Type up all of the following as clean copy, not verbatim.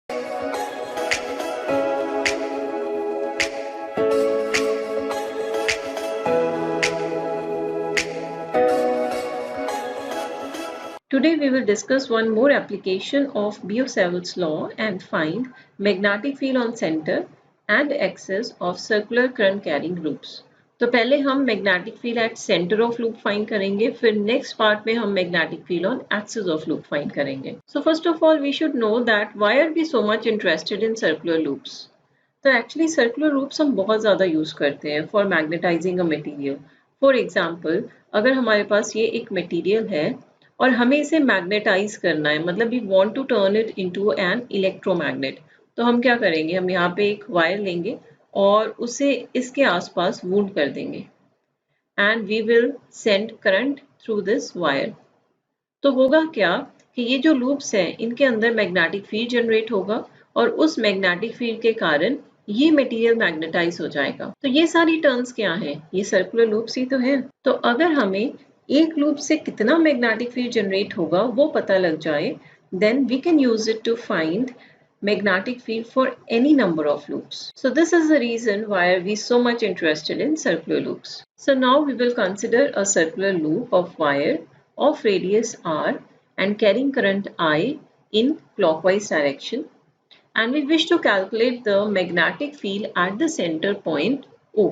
Today we will discuss one more application of Biot-Savart's law and find magnetic field on center and axis of circular current carrying loops. तो पहले हम magnetic field at center of loop find करेंगे, फिर next part में हम magnetic field on axis of loop find करेंगे. So first of all we should know that why are we so much interested in circular loops? तो actually circular loops हम बहुत ज़्यादा use करते हैं for magnetizing a material. For example, अगर हमारे पास ये एक material है और हमें इसे मैग्नेटाइज करना है, मतलब we want to turn it into an electromagnet, तो हम क्या करेंगे, हम यहाँ पे एक वायर लेंगे और उसे इसके आसपास वुंड कर देंगे and we will send current through this wire. तो होगा क्या कि ये जो लूप्स हैं इनके अंदर मैग्नेटिक फील्ड जनरेट होगा और उस मैग्नेटिक फील्ड के कारण ये मटेरियल मैग्नेटाइज हो जाएगा. तो ये सारी टर्न्स क्या हैं, ये सर्कुलर लूप्स ही तो हैं. तो अगर हमें एक लूप से कितना मैग्नेटिक फील्ड जनरेट होगा वो पता लग जाए, then we can use it to find magnetic field for any number of loops. So this is the reason why we so much interested in circular loops. So now we will consider a circular loop of wire of radius r and carrying current I in clockwise direction, and we wish to calculate the magnetic field at the center point O.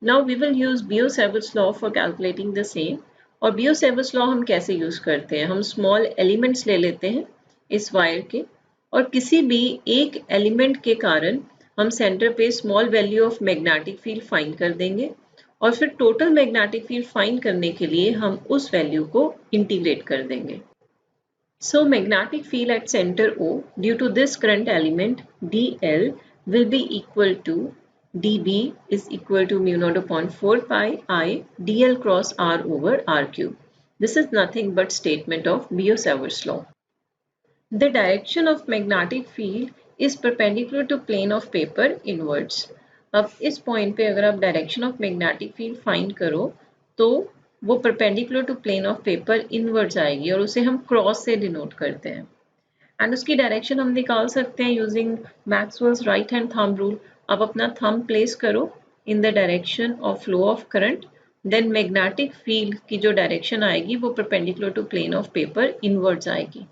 Now we will use Biot-Savart's law for calculating the same. और Biot-Savart's law हम कैसे use करते हैं, हम small elements ले लेते हैं इस वायर के और किसी भी एक एलिमेंट के कारण हम सेंटर पे small value of magnetic field find कर देंगे और फिर टोटल मैग्नेटिक फील्ड फाइंड करने के लिए हम उस वैल्यू को इंटीग्रेट कर देंगे. So magnetic field at center O due to this current element dl will be equal to dB is equal to mu naught upon 4 pi I dl cross r over r cube. This is nothing but statement of Biot-Savart's law. The direction of magnetic field is perpendicular to plane of paper inwards. अब इस point पे अगर आप direction of magnetic field find करो तो वो perpendicular to plane of paper inwards आएगी और उसे हम क्रॉस से डिनोट करते हैं एंड उसकी डायरेक्शन हम निकाल सकते हैं using Maxwell's right hand thumb rule. आप अपना थंब प्लेस करो in the direction of flow of current, then magnetic field की जो डायरेक्शन आएगी वो perpendicular to plane of paper inwards आएगी.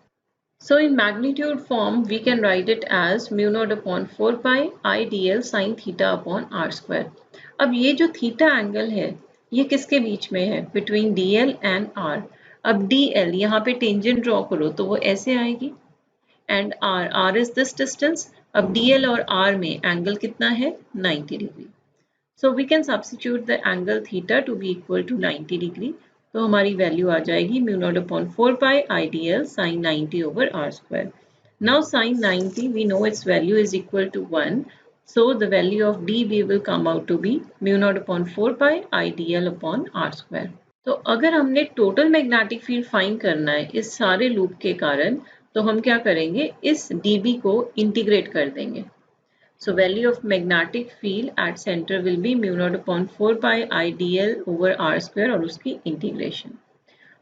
So in magnitude form we can write it as mu naught upon 4 pi I dl sin theta upon r square. अब ये जो theta angle है ये किसके बीच में है, बिटवीन dl एंड r. अब dl यहाँ पे टेंजेंट ड्रॉ करो तो वो ऐसे आएगी and r is this distance. अब dl और r में एंगल कितना है, 90 degree. So we can substitute the angle theta to be equal to 90 degree. तो हमारी वैल्यू आ जाएगी mu naught upon 4 pi I dl sin 90 over r square. Now sin 90 we know its value is equal to 1. So the value of dB will come out to be mu naught upon 4 pi I dl upon r square. तो अगर हमने total magnetic field find करना है इस सारे loop के कारण तो हम क्या करेंगे, इस dB को इंटीग्रेट कर देंगे. So value of magnetic field at center will be mu naught upon 4 pi I dl over r square और उसकी इंटीग्रेशन.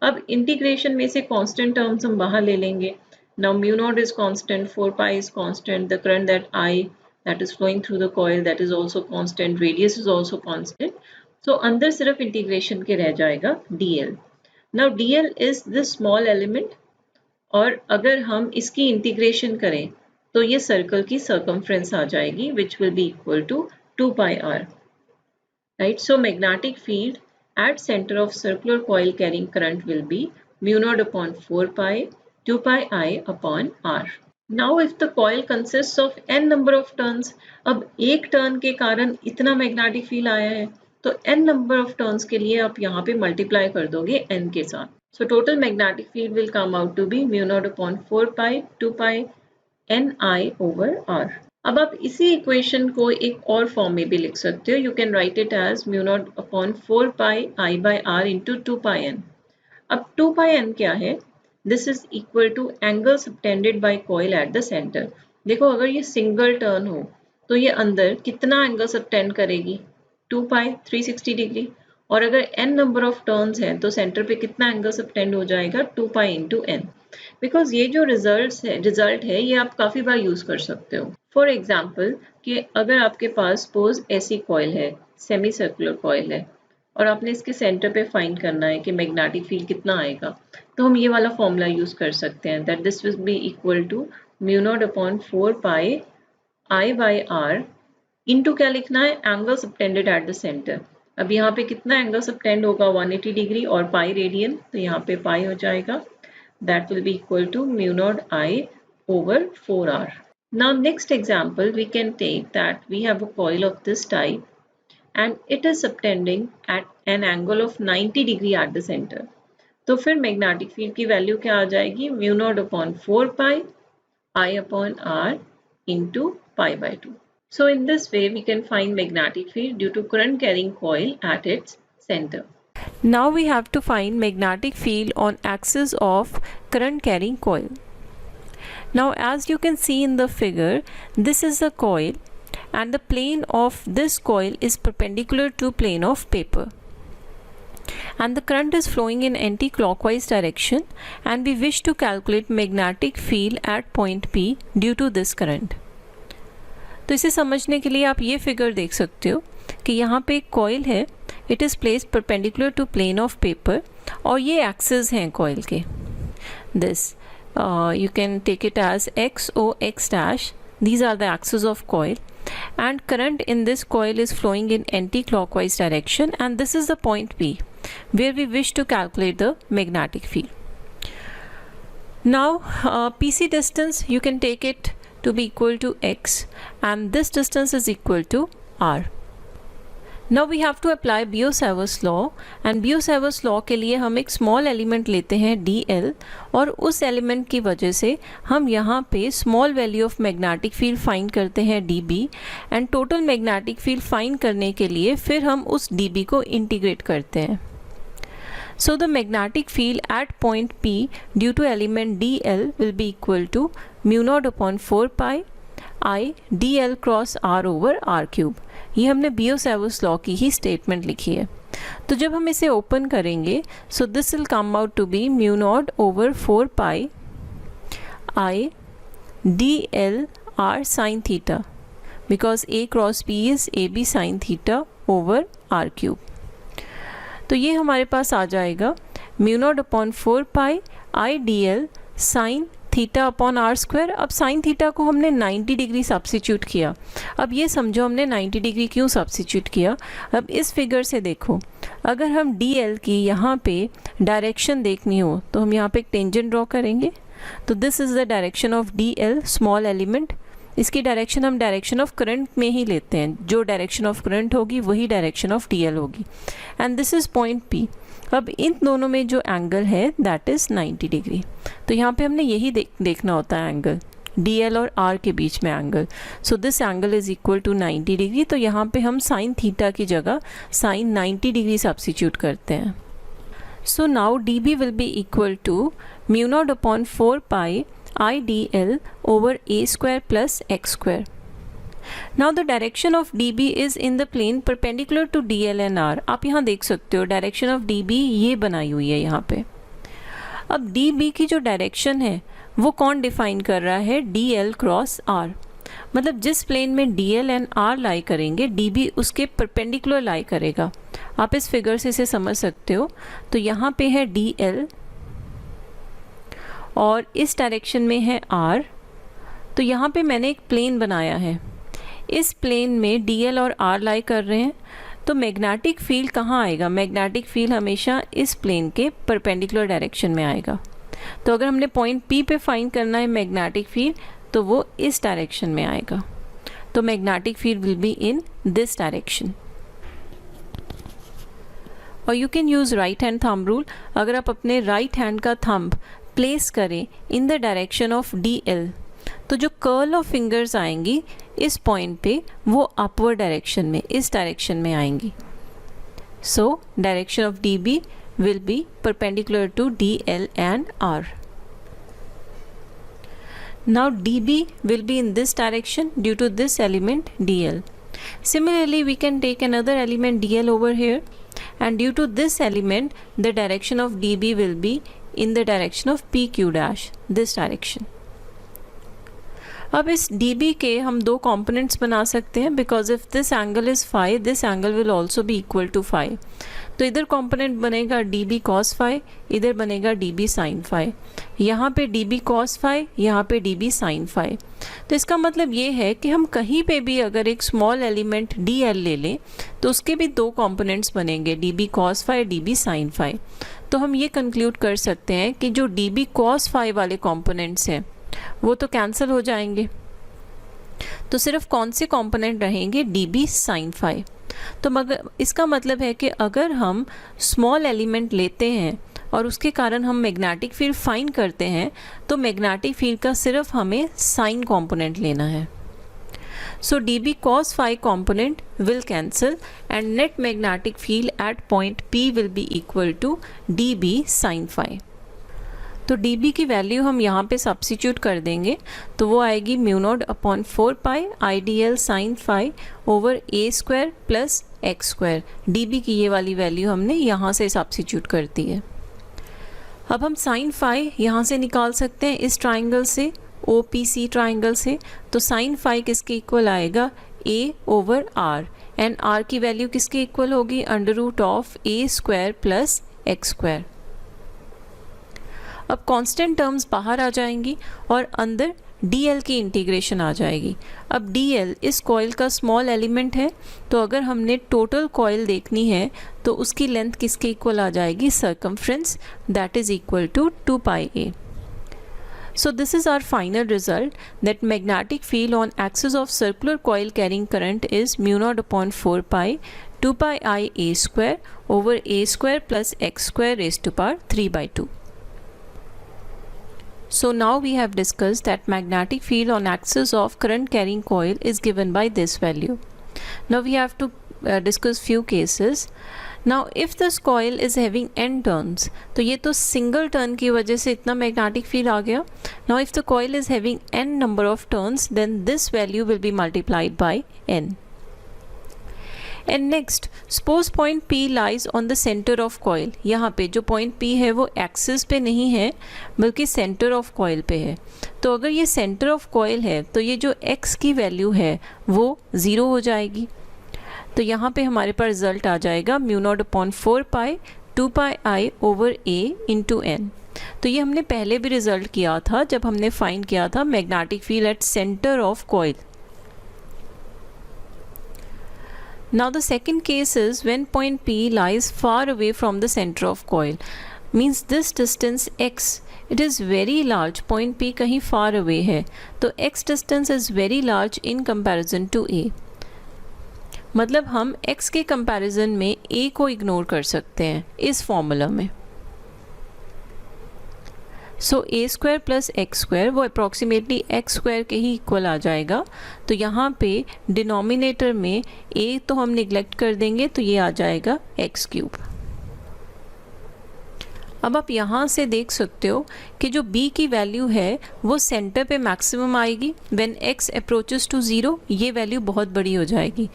अब इंटीग्रेशन में से कांस्टेंट टर्म्स हम बाहर ले लेंगे. Now mu naught is constant, 4 pi is constant, the current that I that is flowing through the coil that is also constant, radius is also constant. So अंदर सिर्फ integration के रह जाएगा dl. Now dl is this small element और अगर हम इसकी integration करें तो ये सर्कल की सर्कमफ्रेंस आ जाएगी which will be equal to 2 pi r. Right, so magnetic field at center of circular coil carrying current will be mu naught upon 4 pi 2 pi I upon r. Now if the coil consists of n number of turns, अब एक turn के कारण इतना magnetic field आया है तो n number of turns के लिए आप यहाँ पे मल्टीप्लाई कर दोगे n के साथ. So total magnetic field will come out to be mu naught upon 4 pi 2 pi ni over r. अब आप इसी इक्वेशन को एक और फॉर्म में भी लिख सकते हो. You can write it as mu naught upon 4 pi I by r into 2 pi n. अब 2 pi n क्या है, this is equal to angle subtended by coil at the centre. देखो अगर ये सिंगल टर्न हो तो ये अंदर कितना एंगल सबटेंड करेगी, 2 pi 360 डिग्री. और अगर n नंबर ऑफ टर्न्स हैं तो सेंटर पे कितना एंगल सबटेंड हो जाएगा, 2 pi into n. बिकॉज ये जो रिजल्ट है ये आप काफ़ी बार यूज़ कर सकते हो। फॉर एग्जाम्पल कि अगर आपके पास सपोज ऐसी कॉइल है, सेमी सर्कुलर कॉइल है, और आपने इसके सेंटर पे फाइंड करना है कि मैग्नेटिक फील्ड कितना आएगा, तो हम ये वाला फॉर्मूला यूज़ कर सकते हैं that this will be equal to mu naught upon 4 pi I by r into क्या लिखना है, angle subtended at the centre. अब यहाँ पे कितना एंगल सबटेंड होगा, 180 डिग्री और पाई रेडियन, तो यहाँ पे पाई हो जाएगा, that will be equal to mu naught I over 4r. Now next example we can take that we have a coil of this type and it is subtending at an angle of 90 degree at the center. तो फिर magnetic field की value क्या आ जाएगी, mu naught upon 4 pi I upon r into pi by 2. So in this way we can find magnetic field due to current carrying coil at its center. Now we have to find magnetic field on axis of current carrying coil. Now as you can see in the figure, this is the coil and the plane of this coil is perpendicular to plane of paper. And the current is flowing in anti-clockwise direction and we wish to calculate magnetic field at point P due to this current. तो इसे समझने के लिए आप ये figure देख सकते हो कि यहाँ पे एक कॉइल है, it is placed perpendicular to plane of paper और ये एक्सेस हैं कॉइल के, this you can take it as x o x dash, these are the axes of coil and current in this coil is flowing in anti-clockwise direction and this is the point P where we wish to calculate the magnetic field. Now PC distance you can take it to be equal to x and this distance is equal to r. Now we have to apply Biot-Savart's law and Biot-Savart's law के लिए हम एक small element लेते हैं dl और उस element की वजह से हम यहाँ पे small value of magnetic field find करते हैं dB and total magnetic field find करने के लिए फिर हम उस dB को integrate करते हैं. So the magnetic field at point P due to element dl will be equal to mu naught upon 4 pi I dl cross r over r cube. ये हमने बियो-सावर्ट्स लॉ की ही स्टेटमेंट लिखी है. तो जब हम इसे ओपन करेंगे so this will come out to be mu naught over 4 pi I d l r sine theta because a cross b is a b sine theta over r cube. तो ये हमारे पास आ जाएगा mu naught upon 4 pi I d l sine theta upon r square. अब sine theta को हमने 90 degree substitute किया. अब ये समझो हमने 90 डिग्री क्यों सब्स्टिट्यूट किया. अब इस फिगर से देखो, अगर हम डी एल की यहाँ पे डायरेक्शन देखनी हो तो हम यहाँ पे एक टेंजेंट ड्रॉ करेंगे. तो this is the direction of D L small element. इसकी डायरेक्शन हम डायरेक्शन ऑफ करंट में ही लेते हैं, जो डायरेक्शन ऑफ करंट होगी वही डायरेक्शन ऑफ डी एल होगी and this is point P. अब इन दोनों में जो एंगल है दैट इज़ 90 डिग्री. तो यहाँ पे हमने यही देखना होता है एंगल डी एल और आर के बीच में angle. So this angle is equal to 90 degree. तो यहाँ पे हम साइन थीटा की जगह साइन 90 डिग्री सब्स्टिट्यूट करते हैं. So now d B will be equal to mu naught upon 4 pi I d l over a square plus x square. Now the direction of dB is in the plane perpendicular to DL and R. आप यहाँ देख सकते हो direction of dB ये बनाई हुई है यहाँ पे. अब dB की जो डायरेक्शन है वो कौन डिफाइन कर रहा है, DL क्रॉस R. मतलब जिस प्लेन में DL एंड R लाई करेंगे dB उसके परपेंडिकुलर लाई करेगा. आप इस फिगर से इसे समझ सकते हो. तो यहाँ पे है DL और इस डायरेक्शन में है R. तो यहाँ पे मैंने एक प्लेन बनाया है, इस प्लेन में DL और R लाई कर रहे हैं. तो मैग्नेटिक फील्ड कहाँ आएगा, मैग्नेटिक फील्ड हमेशा इस प्लेन के परपेंडिकुलर डायरेक्शन में आएगा. तो अगर हमने पॉइंट P पे फाइंड करना है मैग्नेटिक फील्ड तो वो इस डायरेक्शन में आएगा. तो magnetic field will be in this direction. और you can use right hand thumb rule. अगर आप अपने राइट हैंड का थंब प्लेस करें in the direction of DL तो जो कर्ल ऑफ फिंगर्स आएंगी इस पॉइंट पे वो अपवर्ड डायरेक्शन में, इस डायरेक्शन में आएंगी. So direction of DB will be perpendicular to DL and R. Now DB will be in this direction due to this element DL. Similarly, we can take another element DL over here and due to this element the direction of DB will be in the direction of PQ dash, this direction. अब इस dB के हम दो components बना सकते हैं, because if this angle is phi, this angle will also be equal to phi. तो इधर कंपोनेंट बनेगा dB cos फाई, इधर बनेगा dB sin फाई. यहाँ पे dB cos फाई, यहाँ पे dB sin फाई. तो इसका मतलब ये है कि हम कहीं पे भी अगर एक स्मॉल एलिमेंट dl ले लें तो उसके भी दो कंपोनेंट्स बनेंगे, dB cos phi, dB sin phi. तो हम ये कंक्लूड कर सकते हैं कि जो dB cos फाई वाले कंपोनेंट्स हैं वो तो कैंसिल हो जाएंगे, तो सिर्फ कौन से कंपोनेंट रहेंगे, dB sin फाई. तो मगर इसका मतलब है कि अगर हम स्मॉल एलिमेंट लेते हैं और उसके कारण हम मैग्नेटिक फील्ड फाइंड करते हैं तो मैग्नेटिक फील्ड का सिर्फ हमें साइन कंपोनेंट लेना है. सो dB cos phi component will cancel and net magnetic field at point P will be equal to dB sin phi. तो dB की वैल्यू हम यहाँ पे सब्स्टिट्यूट कर देंगे तो वो आएगी mu naught upon 4 pi IDL sin phi over a square plus x square. dB की ये वाली वैल्यू हमने यहाँ से सब्स्टिट्यूट कर दी है. अब हम sin phi यहाँ से निकाल सकते हैं इस ट्राइंगल से, OPC ट्राइंगल से. तो sin phi किसके इक्वल आएगा, a over r, and r की वैल्यू किसके इक्वल होगी, under root of a square plus x square. अब कांस्टेंट टर्म्स बाहर आ जाएंगी और अंदर dl की इंटीग्रेशन आ जाएगी. अब dl इस कॉइल का स्मॉल एलिमेंट है, तो अगर हमने टोटल कॉइल देखनी है तो उसकी लेंथ किसके इक्वल आ जाएगी, circumference, that is equal to 2 pi a. So this is our final result, that magnetic field on axis of circular coil carrying current is mu naught upon 4 pi 2 pi I a square over a square plus x square raised to power 3 by 2. So now we have discussed that magnetic field on axis of current carrying coil is given by this value. Now we have to discuss few cases. Now if this coil is having n turns, तो ये तो single turn की वजह से इतना magnetic field आ गया. Now if the coil is having n number of turns, then this value will be multiplied by n. And next, suppose point P lies on the center of coil. यहाँ पे जो point P है वो axis पे नहीं है बल्कि center of coil पे है. तो अगर ये center of coil है तो ये जो x की वैल्यू है वो 0 हो जाएगी. तो यहाँ पे हमारे पास रिजल्ट आ जाएगा mu naught upon 4 pi 2 pi I over a into n. तो ये हमने पहले भी रिजल्ट किया था जब हमने फाइंड किया था magnetic field at centre of coil. Now the second case is when point P lies far away from the center of coil. Means this distance x, it is very large. Point P कहीं far away है तो x distance is very large in comparison to A. मतलब हम x के comparison में A को ignore कर सकते हैं इस फॉर्मूला में. सो a square plus x square वो अप्रॉक्सीमेटली एक्स स्क्वायर के ही इक्वल आ जाएगा. तो यहाँ पे डिनोमिनेटर में a तो हम निगलेक्ट कर देंगे तो ये आ जाएगा एक्स क्यूब. अब आप यहाँ से देख सकते हो कि जो b की वैल्यू है वो सेंटर पे मैक्सिमम आएगी व्हेन x अप्रोचेस टू 0. ये वैल्यू बहुत बड़ी हो जाएगी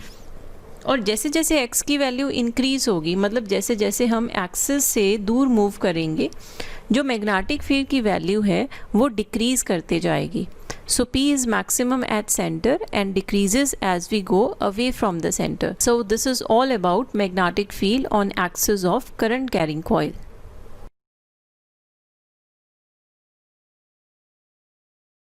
और जैसे जैसे x की वैल्यू इंक्रीज़ होगी, मतलब जैसे जैसे हम एक्सिस से दूर मूव करेंगे, जो मैग्नेटिक फील्ड की वैल्यू है वो डिक्रीज़ करते जाएगी. So P is maximum at center and decreases as we go away from the center. So this is all about magnetic field on axis of current carrying coil.